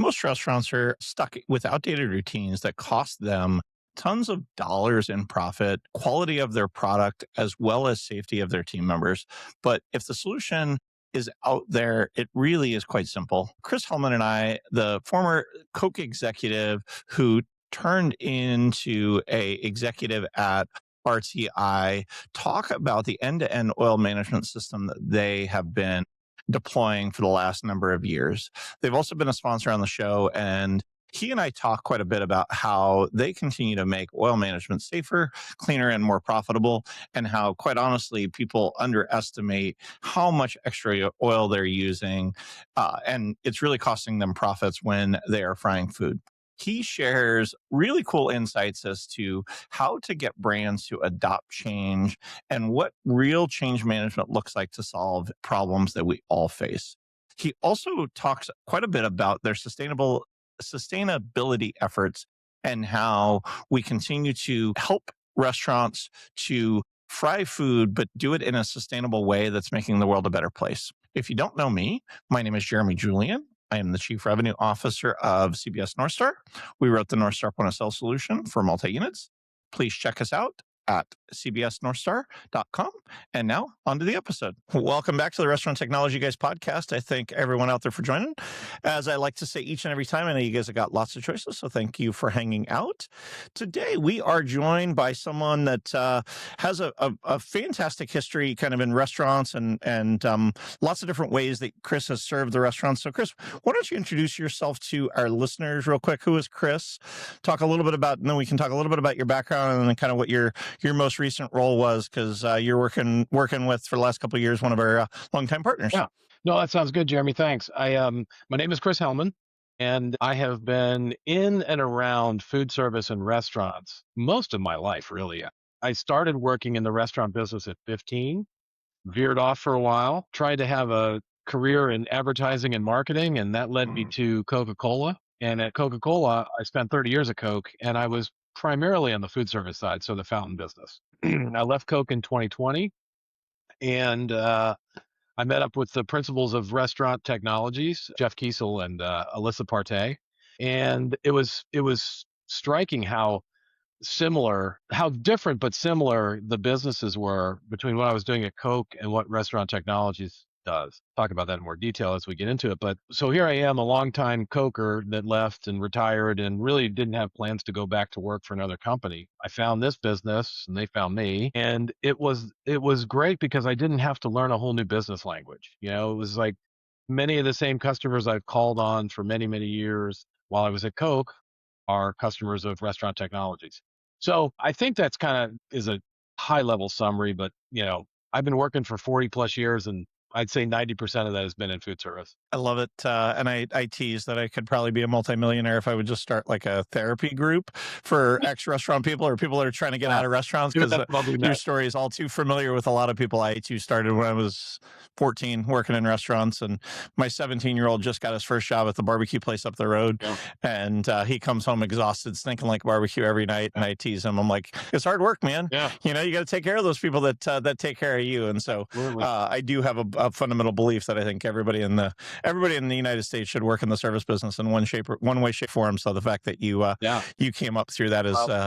most restaurants are stuck with outdated routines that cost them tons of dollars in profit, quality of their product, as well as safety of their team members. But if the solution is out there, it really is quite simple. Chris Hellmann and I, the former Coke executive who turned into a executive at RTI, talk about the end-to-end oil management system that they have been deploying for the last number of years. They've also been a sponsor on the show, and he and I talk quite a bit about how they continue to make oil management safer, cleaner, and more profitable, and how, quite honestly, people underestimate how much extra oil they're using, and it's really costing them profits when they are frying food. He shares really cool insights as to how to get brands to adopt change and what real change management looks like to solve problems that we all face. He also talks quite a bit about their sustainability efforts and how we continue to help restaurants to fry food, but do it in a sustainable way that's making the world a better place. If you don't know me, my name is Jeremy Julian. I am the Chief Revenue Officer of CBS Northstar. We wrote the Northstar point of sale solution for multi-units. Please check us out at cbsnorthstar.com. And now on to the episode. Welcome back to the Restaurant Technology Guys podcast. I thank everyone out there for joining. As I like to say each and every time, I know you guys have got lots of choices, so thank you for hanging out. Today, we are joined by someone that has a fantastic history kind of in restaurants and lots of different ways that Chris has served the restaurants. So Chris, why don't you introduce yourself to our listeners real quick? Who is Chris? Talk a little bit about, and then we can talk a little bit about your background and then kind of what your most recent role was, because you're working with, for the last couple of years, one of our longtime partners. Yeah. No, that sounds good, Jeremy. Thanks. My name is Chris Hellmann, and I have been in and around food service and restaurants most of my life, really. I started working in the restaurant business at 15, veered off for a while, tried to have a career in advertising and marketing, and that led me to Coca-Cola. And at Coca-Cola, I spent 30 years at Coke, and I was primarily on the food service side, so the fountain business. I left Coke in 2020, and I met up with the principals of restaurant technologies, Jeff Kiesel and Alyssa Partey, and it was striking how different but similar the businesses were between what I was doing at Coke and what restaurant technologies does. Talk about that in more detail as we get into it. But so here I am, a longtime Coker that left and retired and really didn't have plans to go back to work for another company. I found this business and they found me, and it was great because I didn't have to learn a whole new business language. You know, it was like many of the same customers I've called on for many, many years while I was at Coke are customers of restaurant technologies. So I think that's kind of is a high level summary, but I've been working for 40 plus years, and I'd say 90% of that has been in food service. I love it. And I tease that I could probably be a multimillionaire if I would just start like a therapy group for ex-restaurant people or people that are trying to get out of restaurants, because your story is all too familiar with a lot of people. I too started when I was 14 working in restaurants, and my 17-year-old just got his first job at the barbecue place up the road. Yeah. And he comes home exhausted, stinking like barbecue every night. And I tease him. I'm like, it's hard work, man. Yeah. You got to take care of those people that take care of you. And so I do have a fundamental belief that I think everybody in the United States should work in the service business in one way, shape, form. So the fact that you came up through that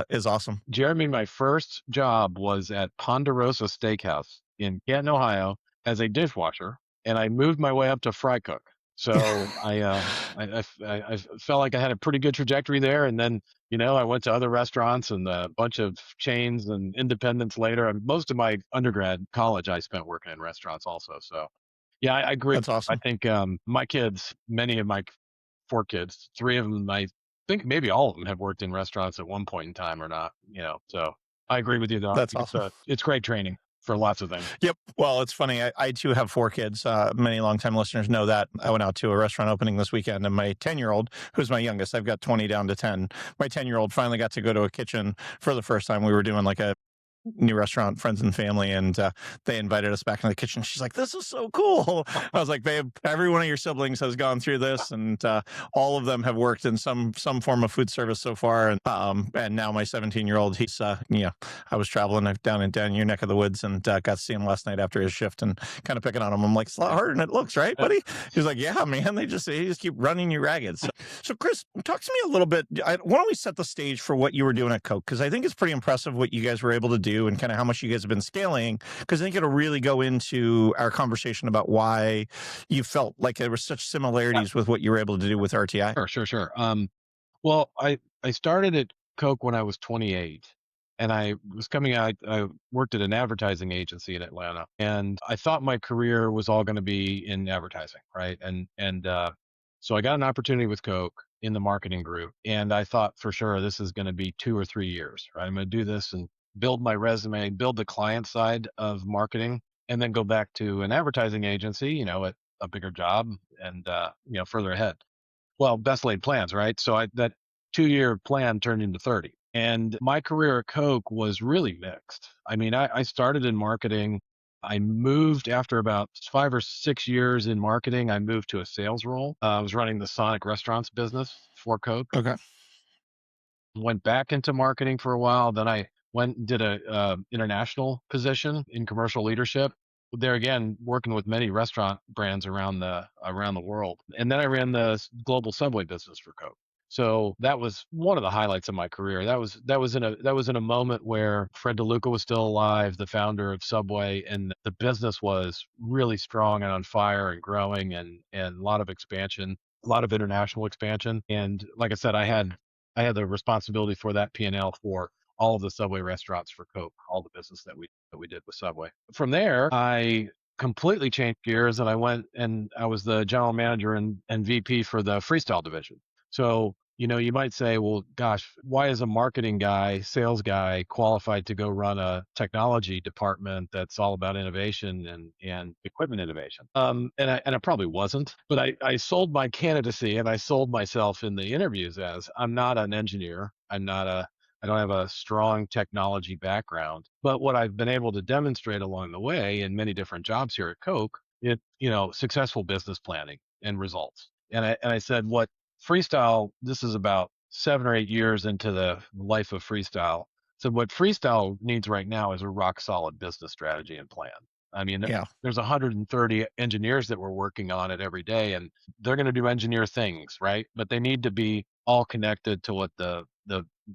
is awesome. Jeremy, my first job was at Ponderosa Steakhouse in Canton, Ohio, as a dishwasher, and I moved my way up to fry cook. So I felt like I had a pretty good trajectory there, and then I went to other restaurants and a bunch of chains and independents later. And most of my undergrad college I spent working in restaurants also. So yeah, I agree. That's awesome. I think my kids, many of my 4 kids, 3 of them, I think maybe all of them have worked in restaurants at one point in time or not. So I agree with you, though. That's awesome. It's great training for lots of things. Yep. Well, it's funny. I too have 4 kids. Many longtime listeners know that. I went out to a restaurant opening this weekend, and my 10-year-old, who's my youngest, I've got 20 down to 10. My 10-year-old finally got to go to a kitchen for the first time. We were doing like a new restaurant, friends and family, and they invited us back in the kitchen. She's like, "This is so cool." I was like, "Babe, every one of your siblings has gone through this, and all of them have worked in some form of food service so far." And now my 17-year-old, he's I was traveling down your neck of the woods, and got to see him last night after his shift, and kind of picking on him. I'm like, "It's a lot harder than it looks, right, buddy?" He's like, "Yeah, man. They just keep running you ragged." So, Chris, talk to me a little bit. Why don't we set the stage for what you were doing at Coke? Because I think it's pretty impressive what you guys were able to do and kind of how much you guys have been scaling. Because I think it'll really go into our conversation about why you felt like there were such similarities with what you were able to do with RTI. Sure. Well, I started at Coke when I was 28, and I was coming out. I worked at an advertising agency in Atlanta, and I thought my career was all going to be in advertising, right? And so I got an opportunity with Coke in the marketing group, and I thought for sure this is going to be 2 or 3 years, right? I'm going to do this and build my resume, build the client side of marketing, and then go back to an advertising agency, at a bigger job and further ahead. Well, best laid plans, right? So that 2-year plan turned into 30. And my career at Coke was really mixed. I mean, I started in marketing. I moved after about 5 or 6 years in marketing. I moved to a sales role. I was running the Sonic restaurants business for Coke. Okay. Went back into marketing for a while. Then I went and did a international position in commercial leadership. There again, working with many restaurant brands around the world. And then I ran the global Subway business for Coke. So that was one of the highlights of my career. That was in a moment where Fred DeLuca was still alive, the founder of Subway, and the business was really strong and on fire and growing, and a lot of expansion, a lot of international expansion. And like I said, I had the responsibility for that P&L for all of the Subway restaurants for Coke, all the business that we did with Subway. From there, I completely changed gears and I went and I was the general manager and VP for the freestyle division. So, you might say, well, gosh, why is a marketing guy, sales guy qualified to go run a technology department that's all about innovation and equipment innovation? And I probably wasn't, but I sold my candidacy and I sold myself in the interviews as I'm not an engineer. I don't have a strong technology background, but what I've been able to demonstrate along the way in many different jobs here at Coke, successful business planning and results. And I said, what freestyle, this is about 7 or 8 years into the life of freestyle. So what freestyle needs right now is a rock solid business strategy and plan. I mean, Yeah. there's 130 engineers that we're working on it every day, and they're going to do engineer things, right? But they need to be all connected to what the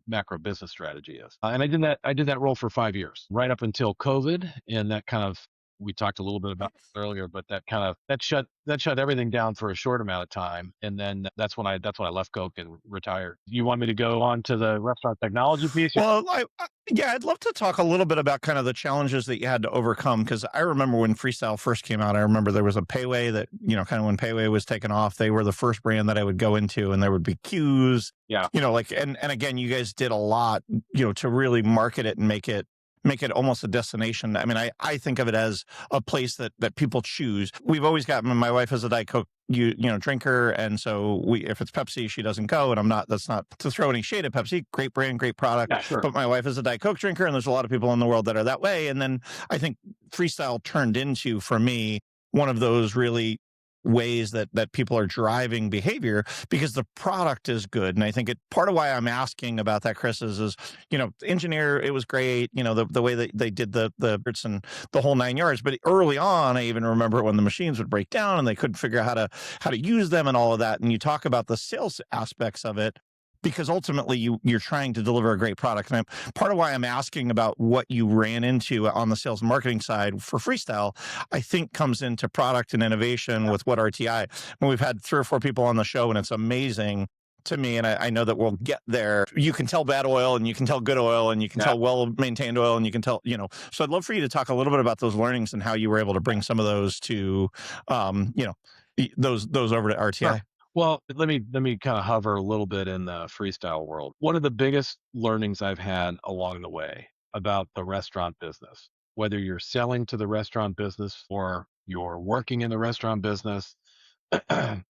macro business strategy is. And I did that role for 5 years, right up until COVID, and that kind of we talked a little bit about this earlier, but that shut everything down for a short amount of time, and then that's when I left Coke and retired. You want me to go on to the restaurant technology piece? Well, yeah, I'd love to talk a little bit about kind of the challenges that you had to overcome because I remember when Freestyle first came out. I remember there was a Payway that kind of when Payway was taken off, they were the first brand that I would go into, and there would be queues. Yeah, Like and again, you guys did a lot, to really market it and make it almost a destination. I mean, I think of it as a place that people choose. We've always got my wife is a Diet Coke drinker, and so if it's Pepsi, she doesn't go, and I'm not. That's not to throw any shade at Pepsi. Great brand, great product. yeah, sure. But my wife is a Diet Coke drinker, and there's a lot of people in the world that are that way. And then I think Freestyle turned into, for me, one of those really ways that people are driving behavior because the product is good. And I think part of why I'm asking about that, Chris, is engineer, it was great, the way that they did the bits and the whole 9 yards. But early on, I even remember when the machines would break down and they couldn't figure out how to use them and all of that. And you talk about the sales aspects of it, because ultimately you're trying to deliver a great product. And part of why I'm asking about what you ran into on the sales and marketing side for Freestyle, I think comes into product and innovation with what RTI. And we've had 3 or 4 people on the show, and it's amazing to me. And I know that we'll get there. You can tell bad oil, and you can tell good oil, and you can tell well-maintained oil, and you can tell, So I'd love for you to talk a little bit about those learnings and how you were able to bring some of those to, those over to RTI. Sure. Well, let me kind of hover a little bit in the freestyle world. One of the biggest learnings I've had along the way about the restaurant business, whether you're selling to the restaurant business or you're working in the restaurant business, the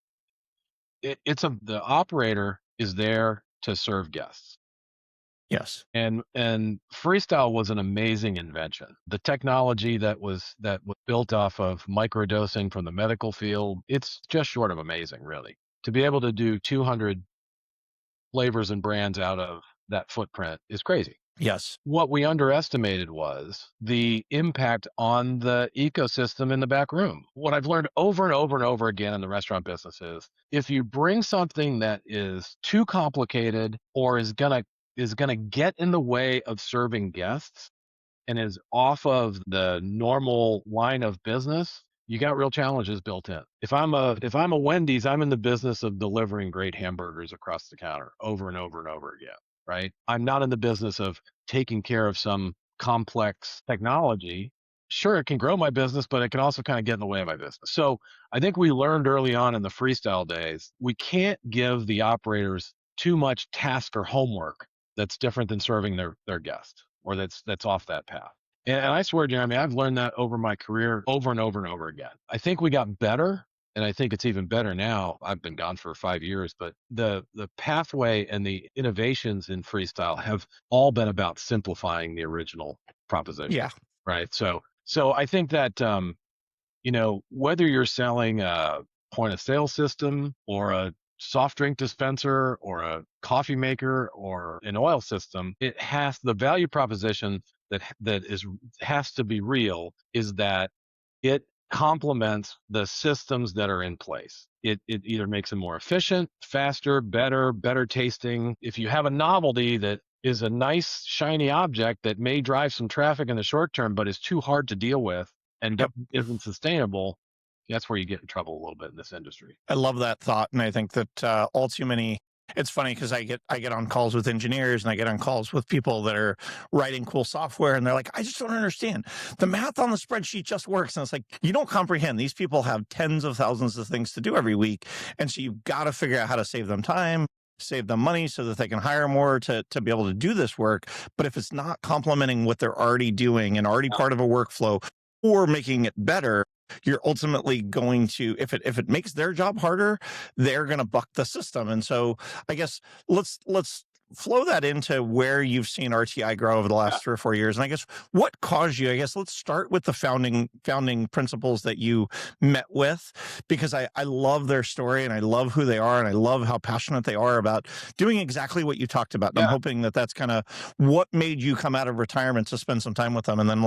operator is there to serve guests. Yes. And freestyle was an amazing invention. The technology that was built off of microdosing from the medical field, it's just short of amazing, really. To be able to do 200 flavors and brands out of that footprint is crazy. Yes. What we underestimated was the impact on the ecosystem in the back room. What I've learned over and over and over again in the restaurant business is if you bring something that is too complicated or is gonna get in the way of serving guests and is off of the normal line of business, you got real challenges built in. If I'm a Wendy's, I'm in the business of delivering great hamburgers across the counter over and over and over again, right? I'm not in the business of taking care of some complex technology. Sure, it can grow my business, but it can also kind of get in the way of my business. So I think we learned early on in the freestyle days, we can't give the operators too much task or homework that's different than serving their guest or that's off that path. And I swear, Jeremy, I've learned that over my career over and over and over again. I think we got better, and I think it's even better now. I've been gone for 5 years, but the pathway and the innovations in freestyle have all been about simplifying the original proposition, Yeah. right? So I think that whether you're selling a point of sale system or a soft drink dispenser or a coffee maker or an oil system, it has the value proposition that has to be real is that it complements the systems that are in place. It either makes them more efficient, faster, better tasting. If you have a novelty that is a nice shiny object that may drive some traffic in the short term, but is too hard to deal with and Yep. isn't sustainable, that's where you get in trouble a little bit in this industry. I love that thought, and I think that all too many. It's funny because I get on calls with engineers and I get on calls with people that are writing cool software, and they're like, I just don't understand. The math on the spreadsheet just works, and it's like you don't comprehend. These people have tens of thousands of things to do every week, and so you've got to figure out how to save them time, save them money, so that they can hire more to be able to do this work. But if it's not complementing what they're already doing and already part of a workflow, or making it better, you're ultimately going to, if it makes their job harder, they're going to buck the system. And so I guess let's flow that into where you've seen RTI grow over the Yeah. last 3 or 4 years. And I guess what caused you, I guess let's start with the founding principles that you met with, because I love their story and I love who they are and I love how passionate they are about doing exactly what you talked about. And I'm Yeah. hoping that that's kind of what made you come out of retirement to spend some time with them. And then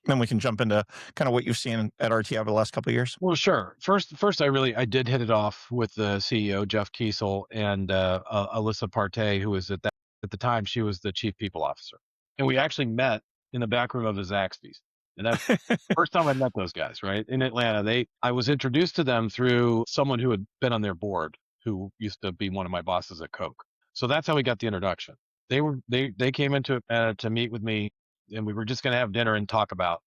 then we can jump into kind of what you've seen at RTI over the last couple of years. Well, sure. First, I did hit it off with the CEO Jeff Kiesel and Alyssa Partey, who was at the time she was the chief people officer, and we actually met in the back room of the Zaxby's, and that's the first time I met those guys, right in Atlanta. I was introduced to them through someone who had been on their board, who used to be one of my bosses at Coke. So that's how we got the introduction. They came into to meet with me, and we were just going to have dinner and talk about,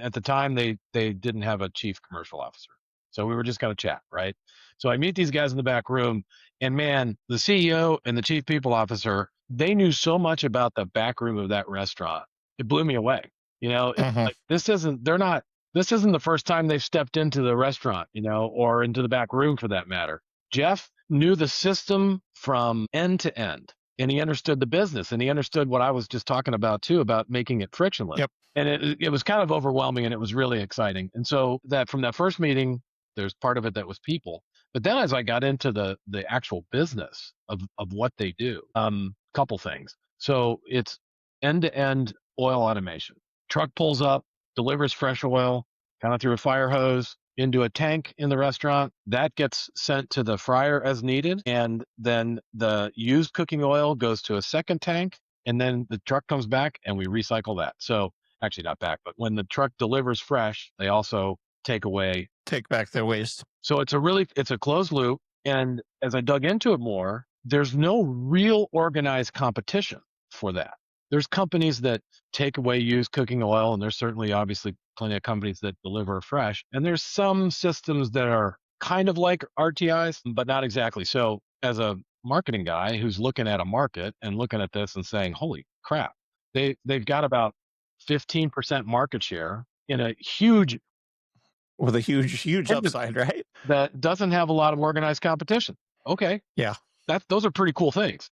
at the time they didn't have a chief commercial officer. So we were just going to chat, right? So I meet these guys in the back room, and man, the CEO and the chief people officer, they knew so much about the back room of that restaurant. It blew me away. It's Mhm. like this isn't the first time they've stepped into the restaurant, or into the back room for that matter. Jeff knew the system from end to end, and he understood the business, and he understood what I was just talking about too, about making it frictionless. Yep. And it was kind of overwhelming, and it was really exciting. And so that from that first meeting, there's part of it that was people. But then as I got into the actual business of what they do, couple things. So it's end to end oil automation. Truck pulls up, delivers fresh oil, kind of through a fire hose into a tank in the restaurant. That gets sent to the fryer as needed. And then the used cooking oil goes to a second tank. And then the truck comes back and we recycle that. So actually not back, but when the truck delivers fresh, they also take away. Take back their waste. So it's a closed loop. And as I dug into it more, there's no real organized competition for that. There's companies that take away used cooking oil, and there's certainly obviously plenty of companies that deliver fresh. And there's some systems that are kind of like RTIs, but not exactly. So as a marketing guy who's looking at a market and looking at this and saying, holy crap, they've got about 15% market share in a huge With a huge industry upside, right? that doesn't have a lot of organized competition. Okay, Yeah. those are pretty cool things.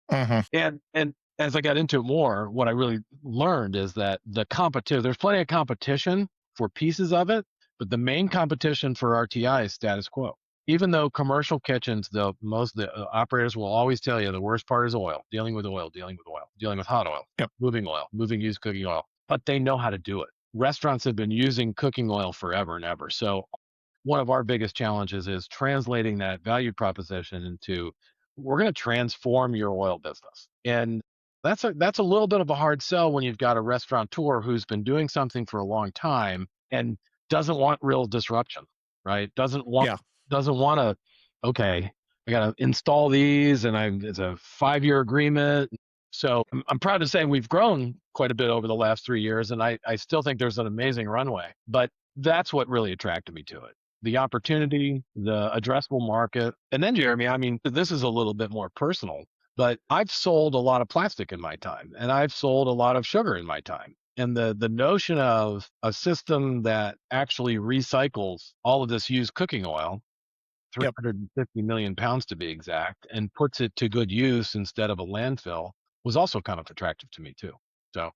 Mhm. And as I got into it more, what I really learned is that there's plenty of competition for pieces of it, but the main competition for RTI is status quo. Even though commercial kitchens, most of the operators will always tell you the worst part is oil, dealing with oil, dealing with oil, dealing with hot Yep. oil, moving used cooking oil, but they know how to do it. Restaurants have been using cooking oil forever and ever. So one of our biggest challenges is translating that value proposition into, we're going to transform your oil business. And that's a little bit of a hard sell when you've got a restaurateur who's been doing something for a long time and doesn't want real disruption, right? Yeah. Doesn't want to, okay, I got to install these and it's a 5-year agreement. So I'm proud to say we've grown quite a bit over the last 3 years, and I still think there's an amazing runway. But that's what really attracted me to it, the opportunity, the addressable market. And then, Jeremy, I mean, this is a little bit more personal, but I've sold a lot of plastic in my time, and I've sold a lot of sugar in my time. And the notion of a system that actually recycles all of this used cooking oil, Yep. 350 million pounds to be exact, and puts it to good use instead of a landfill was also kind of attractive to me too. So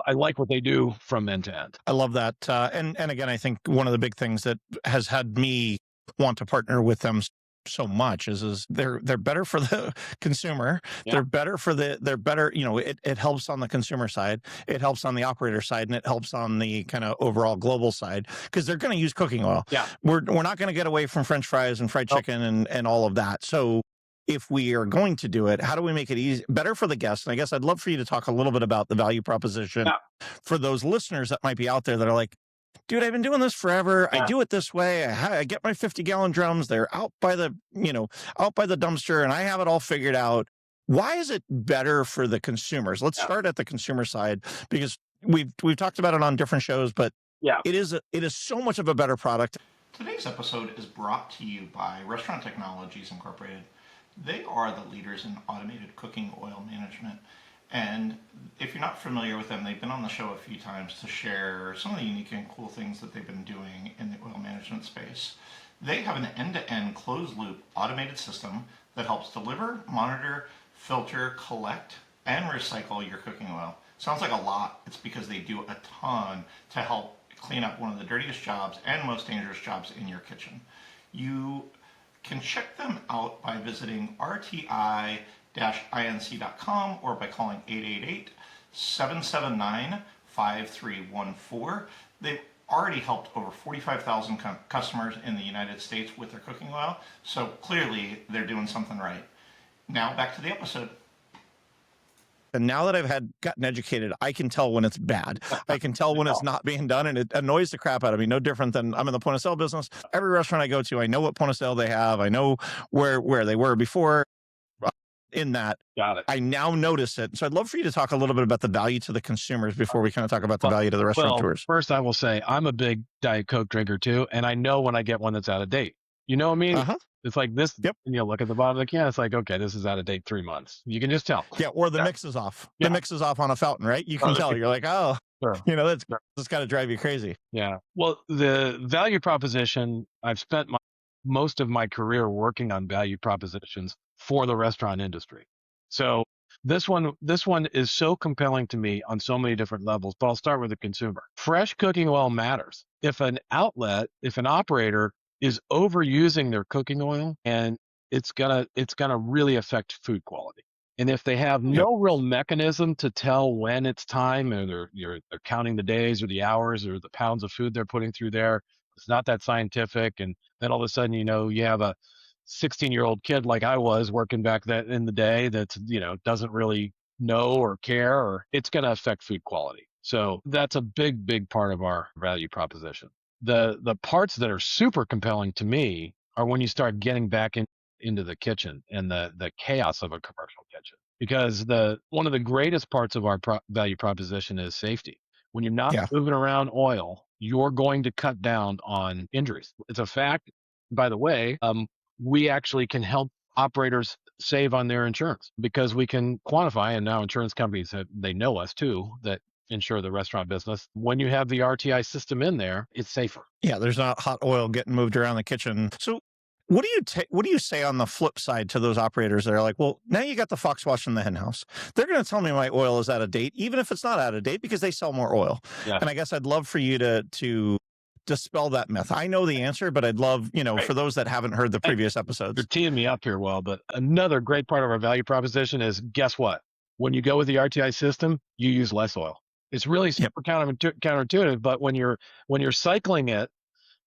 I like what they do from end to end. I love that. And again, I think one of the big things that has had me want to partner with them so much is they're better for the consumer. Yeah. They're better, it helps on the consumer side, it helps on the operator side, and it helps on the kind of overall global side, because they're going to use cooking oil. Yeah. We're not going to get away from French fries and fried chicken and all of that. So if we are going to do it, how do we make it easy, better for the guests? And I guess I'd love for you to talk a little bit about the value proposition for those listeners that might be out there that are like, dude, I've been doing this forever. I do it this way. I get my 50-gallon drums. They're out by the dumpster, and I have it all figured out. Why is it better for the consumers? Let's start at the consumer side, because we've talked about it on different shows, but it is so much of a better product. Today's episode is brought to you by Restaurant Technologies Incorporated. They are the leaders in automated cooking oil management. And if you're not familiar with them, they've been on the show a few times to share some of the unique and cool things that they've been doing in the oil management space. They have an end-to-end closed-loop automated system that helps deliver, monitor, filter, collect, and recycle your cooking oil. Sounds like a lot. It's because they do a ton to help clean up one of the dirtiest jobs and most dangerous jobs in your kitchen. You can check them out by visiting RTI-inc.com or by calling 888-779-5314. They've already helped over 45,000 customers in the United States with their cooking oil, so clearly they're doing something right. Now back to the episode. And now that I've gotten educated, I can tell when it's bad. I can tell when it's not being done, and it annoys the crap out of me. No different than I'm in the point of sale business. Every restaurant I go to, I know what point of sale they have. I know where they were before. In that, Got it. I now notice it. So I'd love for you to talk a little bit about the value to the consumers before we kind of talk about the value to the restaurateurs. Well, first I will say I'm a big Diet Coke drinker too, and I know when I get one that's out of date. You know what I mean? It's like this, and you look at the bottom of the can, it's like, okay, this is out of date 3 months. You can just tell. Yeah, or the mix is off. The mix is off on a fountain, right? You can tell. You're like, oh, that's got to drive you crazy. Yeah. Well, the value proposition, I've spent most of my career working on value propositions for the restaurant industry. So this one is so compelling to me on so many different levels, but I'll start with the consumer. Fresh cooking oil matters. If an operator is overusing their cooking oil, and it's gonna really affect food quality. And if they have no real mechanism to tell when it's time, and they're counting the days or the hours or the pounds of food they're putting through there, it's not that scientific. And then all of a sudden, you have a 16-year-old kid like I was working back in the day that's, doesn't really know or care, or it's going to affect food quality. So that's a big, big part of our value proposition. The parts that are super compelling to me are when you start getting back into the kitchen and the chaos of a commercial kitchen. Because one of the greatest parts of our value proposition is safety. When you're not moving around oil, you're going to cut down on injuries. It's a fact. By the way, we actually can help operators save on their insurance because we can quantify, and now insurance companies, they know us too, that insure the restaurant business. When you have the RTI system in there, it's safer. Yeah, there's not hot oil getting moved around the kitchen. So what do you say on the flip side to those operators that are like, well, now you got the fox watching the hen house. They're going to tell me my oil is out of date, even if it's not out of date, because they sell more oil. Yes. And I guess I'd love for you to dispel that myth. I know the answer, but I'd love, Right. for those that haven't heard the previous You're episodes. teeing me up here, well, but another great part of our value proposition is, guess what? When you go with the RTI system, you use less oil. It's really Yep. super counterintuitive, but when you're cycling it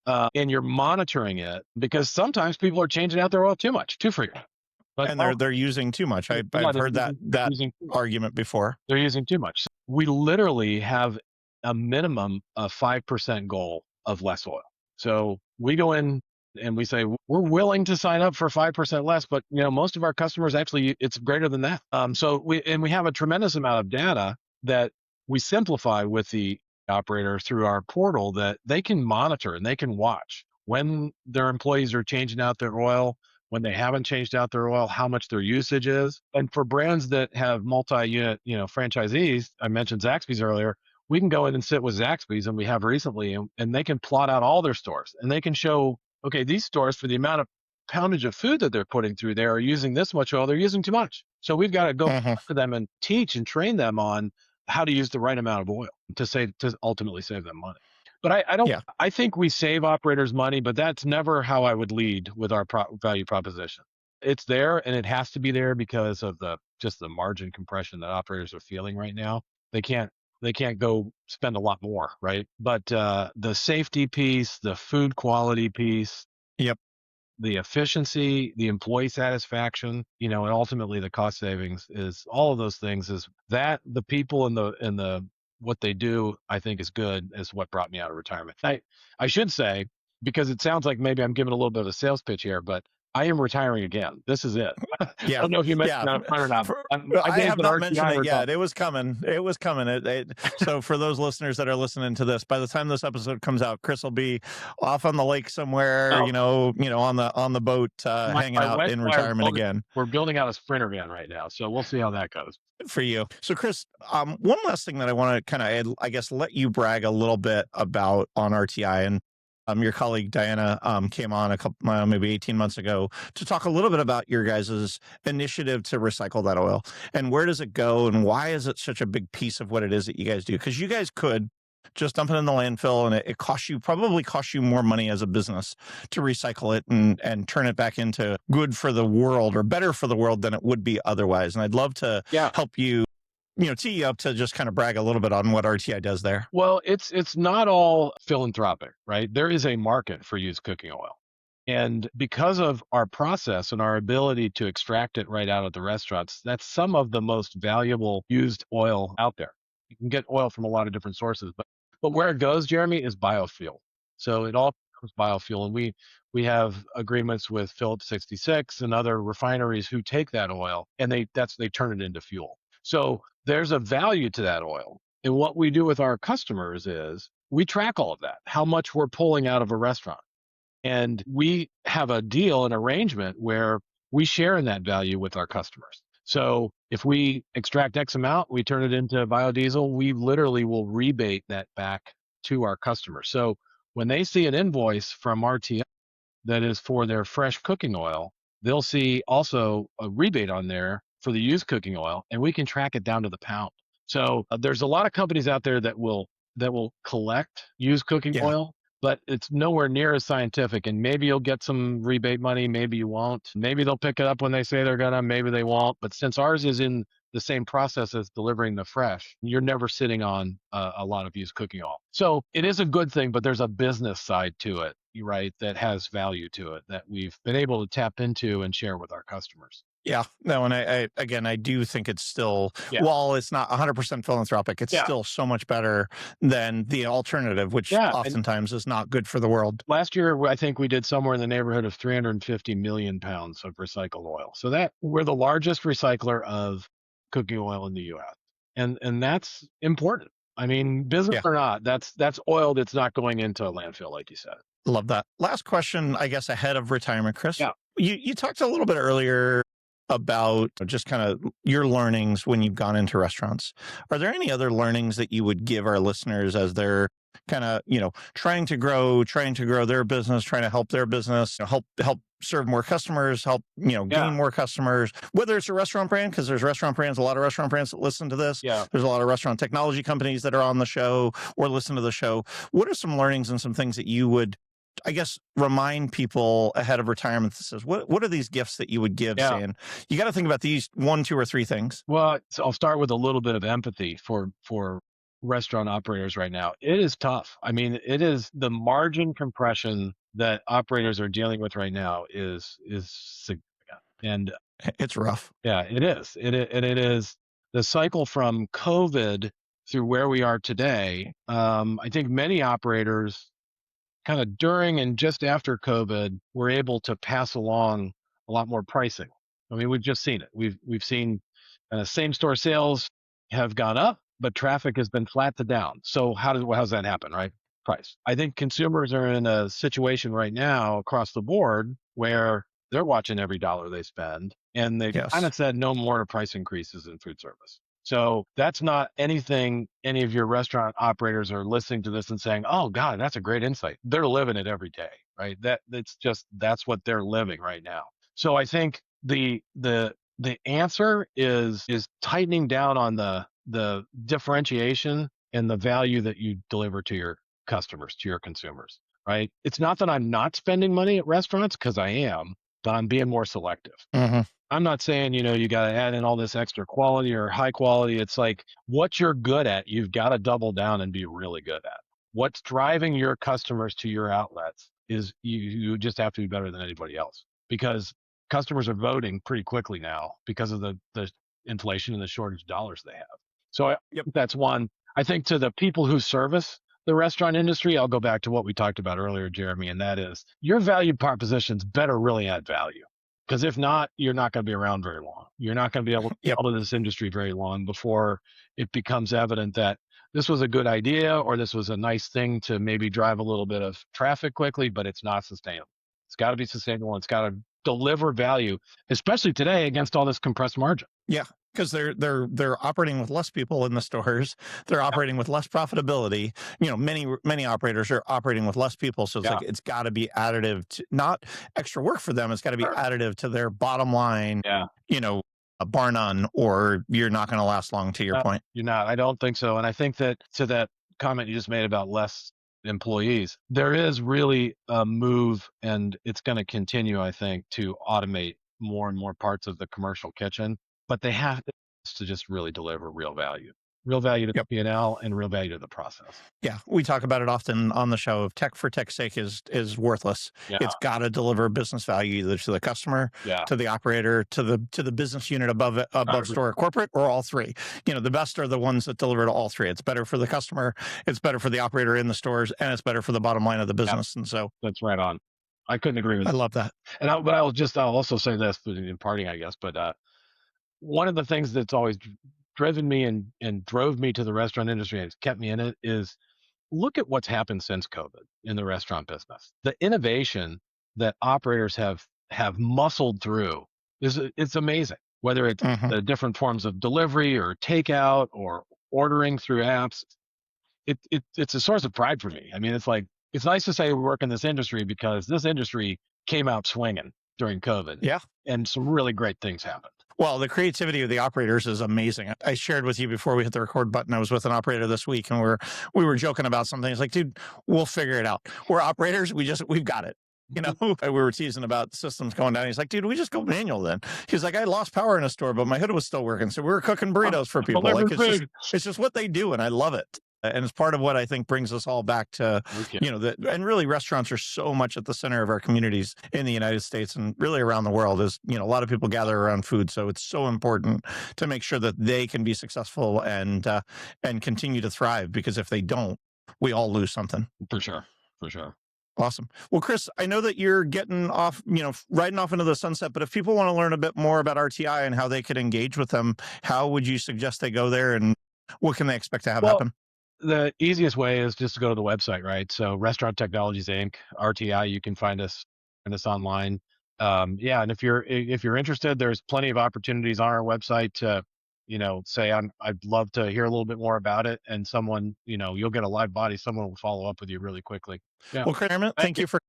and you're monitoring it, because sometimes people are changing out their oil too much, too frequent. But And they're using too much. I've heard that argument before. They're using too much. We literally have a minimum of 5% goal of less oil. So we go in and we say, we're willing to sign up for 5% less, but most of our customers actually, it's greater than that. So we have a tremendous amount of data that we simplify with the operator through our portal, that they can monitor and they can watch when their employees are changing out their oil, when they haven't changed out their oil, how much their usage is. And for brands that have multi-unit, franchisees, I mentioned Zaxby's earlier, we can go in and sit with Zaxby's, and we have recently, and they can plot out all their stores, and they can show, okay, these stores, for the amount of poundage of food that they're putting through there, are using this much oil, they're using too much. So we've got to go to them and teach and train them on how to use the right amount of oil to ultimately save them money. But I don't. Yeah. I think we save operators money, but that's never how I would lead with our value proposition. It's there, and it has to be there because of just the margin compression that operators are feeling right now. They can't go spend a lot more, right? But the safety piece, the food quality piece, Yep. the efficiency, the employee satisfaction, and ultimately the cost savings, is all of those things, is that the people and the what they do, I think, is good, is what brought me out of retirement. I should say, because it sounds like maybe I'm giving a little bit of a sales pitch here, but I am retiring again. This is it. Yeah. I don't know if you mentioned that or not. I have not mentioned it yet. It was coming. So for those listeners that are listening to this, by the time this episode comes out, Chris will be off on the lake somewhere, on the boat, hanging out in retirement again. We're building out a Sprinter van right now, so we'll see how that goes. For you. So Chris, one last thing that I want to kind of, I guess, let you brag a little bit about on RTI. And your colleague Diana came on a couple, maybe 18 months ago, to talk a little bit about your guys' initiative to recycle that oil, and where does it go, and why is it such a big piece of what it is that you guys do? Because you guys could just dump it in the landfill, and it probably costs you more money as a business to recycle it and turn it back into good for the world, or better for the world than it would be otherwise. And I'd love to help you, tee you up to just kind of brag a little bit on what RTI does there. Well, it's not all philanthropic, right? There is a market for used cooking oil. And because of our process and our ability to extract it right out of the restaurants, that's some of the most valuable used oil out there. You can get oil from a lot of different sources, but where it goes, Jeremy, is biofuel. So it all becomes biofuel. And we have agreements with Phillips 66 and other refineries who take that oil, and they turn it into fuel. So there's a value to that oil. And what we do with our customers is we track all of that, how much we're pulling out of a restaurant. And we have a deal, an arrangement, where we share in that value with our customers. So if we extract X amount, we turn it into biodiesel, we literally will rebate that back to our customers. So when they see an invoice from RTI that is for their fresh cooking oil, they'll see also a rebate on there for the used cooking oil, and we can track it down to the pound. So there's a lot of companies out there that will collect used cooking oil, but it's nowhere near as scientific. And maybe you'll get some rebate money, maybe you won't. Maybe they'll pick it up when they say they're gonna, maybe they won't. But since ours is in the same process as delivering the fresh, you're never sitting on a lot of used cooking oil. So it is a good thing, but there's a business side to it, right, that has value to it that we've been able to tap into and share with our customers. Yeah, no, and I do think it's still, while it's not 100% philanthropic, it's still so much better than the alternative, which oftentimes is not good for the world. Last year, I think we did somewhere in the neighborhood of 350 million pounds of recycled oil. So that we're the largest recycler of cooking oil in the U.S. And that's important. I mean, business or not, that's oil that's not going into a landfill, like you said. Love that. Last question, I guess, ahead of retirement, Chris. Yeah. You talked a little bit earlier about just kind of your learnings when you've gone into restaurants. Are there any other learnings that you would give our listeners as they're kind of, trying to grow their business, trying to help their business, help serve more customers, help, gain Yeah, more customers, whether it's a restaurant brand, because there's restaurant brands, a lot of restaurant brands that listen to this. yeah. There's a lot of restaurant technology companies that are on the show or listen to the show. What are some learnings and some things that you would, I guess, remind people ahead of retirement that says, what are these gifts that you would give, Yeah. saying, you got to think about these one, two, or three things? Well, so I'll start with a little bit of empathy for restaurant operators right now. It is tough. I mean, it is the margin compression that operators are dealing with right now is significant. And It's rough. yeah, it is. And it is the cycle from COVID through where we are today. I think many operators kind of during and just after COVID were able to pass along a lot more pricing. I mean, we've just seen it. We've seen same store sales have gone up, but traffic has been flat to down. So how's that happen, right? Price. I think consumers are in a situation right now across the board where they're watching every dollar they spend, and they kind Yes. of said no more price increases in food service. So that's not anything any of your restaurant operators are listening to this and saying, "Oh God, that's a great insight." They're living it every day, right? That's what they're living right now. So I think the answer is tightening down on the differentiation and the value that you deliver to your customers, to your consumers, right? It's not that I'm not spending money at restaurants, because I am, but I'm being more selective. Hmm. I'm not saying, you got to add in all this extra quality or high quality. It's like what you're good at, you've got to double down and be really good at. What's driving your customers to your outlets is you just have to be better than anybody else, because customers are voting pretty quickly now because of the inflation and the shortage of dollars they have. So Yep. that's one. I think to the people who service the restaurant industry, I'll go back to what we talked about earlier, Jeremy, and that is your value propositions better really add value. Because if not, you're not going to be around very long. You're not going to be able to Yep. follow this industry very long before it becomes evident that this was a good idea or this was a nice thing to maybe drive a little bit of traffic quickly, but it's not sustainable. It's got to be sustainable. It's got to deliver value, especially today against all this compressed margin. Yeah, because they're operating with less people in the stores. They're Yeah. operating with less profitability. Many operators are operating with less people, so it's Yeah. like it's got to be additive to, not extra work for them. It's got to be Sure. additive to their bottom line. Yeah. You know, bar none, or you're not going to last long. To your No, point. you're not. I don't think so. And I think that to that comment you just made about less employees, there is really a move, and it's going to continue, I think, to automate more and more parts of the commercial kitchen. But they have to just really deliver real value to the Yep. P&L and real value to the process. Yeah, we talk about it often on the show. Of tech for tech's sake is worthless. Yeah. It's got to deliver business value either to the customer, Yeah. to the operator, to the business unit above store or corporate, or all three. The best are the ones that deliver to all three. It's better for the customer, it's better for the operator in the stores, and it's better for the bottom line of the Yeah. business. And so That's right on. I couldn't agree with I it. love that. And I'll also say this in parting, I guess, but one of the things that's always driven me and drove me to the restaurant industry and has kept me in it is look at what's happened since COVID in the restaurant business. The innovation that operators have muscled through it's amazing. Whether it's Hmm. the different forms of delivery or takeout or ordering through apps, it's a source of pride for me. I mean, it's like it's nice to say we work in this industry because this industry came out swinging during COVID, Yeah. and some really great things happened. Well, the creativity of the operators is amazing. I shared with you before we hit the record button. I was with an operator this week, and we were joking about something. He's like, "Dude, we'll figure it out. We're operators. We've got it." We were teasing about systems going down. He's like, "Dude, we just go manual then." He's like, "I lost power in a store, but my hood was still working, so we were cooking burritos for people. Like it's just what they do, and I love it." And it's part of what I think brings us all back to, Okay. and really restaurants are so much at the center of our communities in the United States and really around the world. Is a lot of people gather around food, so it's so important to make sure that they can be successful and continue to thrive, because if they don't, we all lose something. For sure. For sure. Awesome. Well, Chris, I know that you're getting off, riding off into the sunset, but if people want to learn a bit more about RTI and how they could engage with them, how would you suggest they go there, and what can they expect to have Well, happen? the easiest way is just to go to the website, right? So Restaurant Technologies Inc., RTI, you can find us online. Yeah, and if you're interested, there's plenty of opportunities on our website say I'd love to hear a little bit more about it, and someone, you'll get a live body. Someone will follow up with you really quickly. Yeah. Well, Chris, Thank thank you. you for